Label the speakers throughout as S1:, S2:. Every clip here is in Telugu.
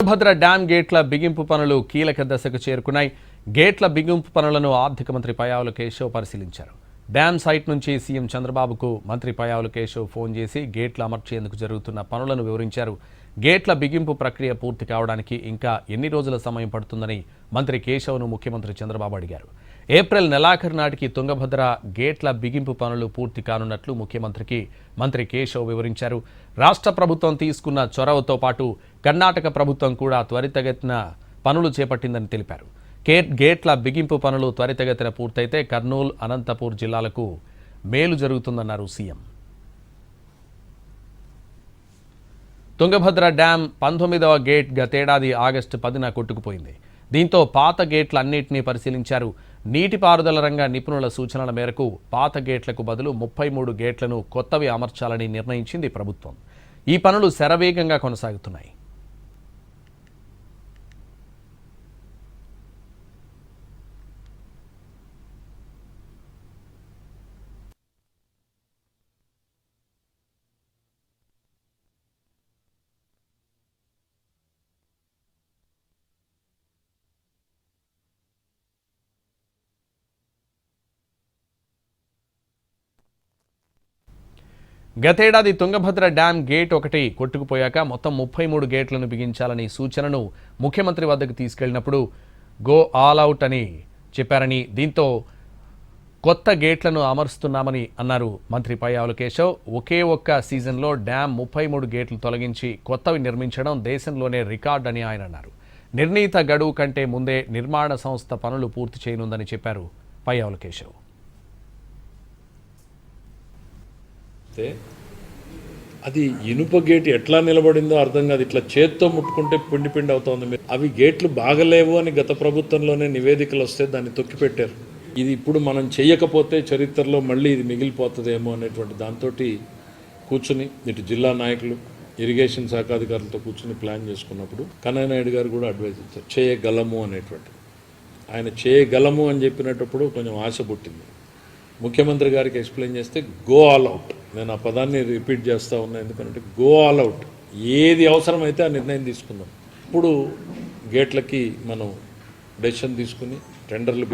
S1: తుంగభద్ర డ్యాం గేట్ల బిగింపు పనులు కీలక దశకు చేరుకున్నాయి. గేట్ల బిగింపు పనులను ఆర్థిక మంత్రి పయ్యావుల కేశవ్ పరిశీలించారు. డ్యాం సైట్ నుంచి సీఎం చంద్రబాబుకు మంత్రి పయ్యావుల కేశవ్ ఫోన్ చేసి గేట్లు అమర్చేందుకు జరుగుతున్న పనులను వివరించారు. గేట్ల బిగింపు ప్రక్రియ పూర్తి కావడానికి ఇంకా ఎన్ని రోజుల సమయం పడుతుందని మంత్రి కేశవ్ను ముఖ్యమంత్రి చంద్రబాబు అడిగారు. ఏప్రిల్ నెలాఖరు నాటికి తుంగభద్ర గేట్ల బిగింపు పనులు పూర్తి కానున్నట్లు ముఖ్యమంత్రికి మంత్రి కేశవ్ వివరించారు. రాష్ట్ర ప్రభుత్వం తీసుకున్న చొరవతో పాటు కర్ణాటక ప్రభుత్వం కూడా త్వరితగతిన పనులు చేపట్టిందని తెలిపారు. గేట్ల బిగింపు పనులు త్వరితగతిన పూర్తయితే కర్నూలు, అనంతపూర్ జిల్లాలకు మేలు జరుగుతుందన్నారు సీఎం. తుంగభద్ర డ్యాం 19వ గేట్ గతేడాది ఆగస్టు 10న కొట్టుకుపోయింది. దీంతో పాత గేట్లన్నింటినీ పరిశీలించారు. నీటిపారుదల రంగ నిపుణుల సూచనల మేరకు పాత గేట్లకు బదులు 33 గేట్లను కొత్తవి అమర్చాలని నిర్ణయించింది ప్రభుత్వం. ఈ పనులు శరవేగంగా కొనసాగుతున్నాయి. గతేడాది తుంగభద్ర డ్యాం గేట్ 1 కొట్టుకుపోయాక మొత్తం 33 గేట్లను బిగించాలని సూచనను ముఖ్యమంత్రి వద్దకు తీసుకెళ్లినప్పుడు గో ఆల్ అవుట్ అని చెప్పారని, దీంతో కొత్త గేట్లను అమరుస్తున్నామని అన్నారు మంత్రి పయ్యావుల కేశవ్. ఒకే ఒక్క సీజన్లో డ్యాం 33 గేట్లు తొలగించి కొత్తవి నిర్మించడం దేశంలోనే రికార్డ్ అని ఆయన అన్నారు. నిర్ణీత గడువు కంటే ముందే నిర్మాణ సంస్థ పనులు పూర్తి చేయనుందని చెప్పారు పయ్యావుల కేశవ్.
S2: అది ఇనుప గేట్ ఎట్లా నిలబడిందో అర్థం కాదు. ఇట్లా చేత్తో ముట్టుకుంటే పిండి పిండి అవుతుంది. అవి గేట్లు బాగలేవు అని గత ప్రభుత్వంలోనే నివేదికలు వస్తే దాన్ని తొక్కిపెట్టారు. ఇది ఇప్పుడు మనం చేయకపోతే చరిత్రలో మళ్ళీ ఇది మిగిలిపోతుందేమో అనేటువంటి దాంతో కూర్చుని ఇటు జిల్లా నాయకులు, ఇరిగేషన్ శాఖ అధికారులతో కూర్చుని ప్లాన్ చేసుకున్నప్పుడు కన్నయ్య నాయుడు గారు కూడా అడ్వైజ్ ఇచ్చారు, చేయగలము అనేటువంటి. ఆయన చేయగలము అని చెప్పినప్పుడు కొంచెం ఆశ పుట్టింది. ముఖ్యమంత్రి గారికి ఎక్స్ప్లెయిన్ చేస్తే గో ఆల్ అవుట్, నేను ఆ పదాన్ని రిపీట్ చేస్తూ ఉన్నా, ఎందుకంటే గో ఆల్ అవుట్, ఏది అవసరమైతే ఆ నిర్ణయం తీసుకుందాం. ఇప్పుడు గేట్లకి మనం డెసిషన్ తీసుకుని టెండర్లు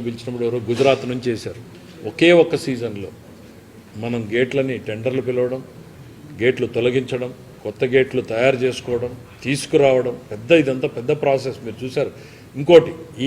S2: పిలిచినప్పుడు ఎవరో గుజరాత్ నుంచి చేశారు. ఒకే ఒక్క సీజన్లో మనం గేట్లని టెండర్లు పిలవడం, గేట్లు తొలగించడం, కొత్త గేట్లు తయారు చేసుకోవడం, తీసుకురావడం, ఇదంతా పెద్ద ప్రాసెస్ మీరు చూశారు. ఇంకోటి, ఈ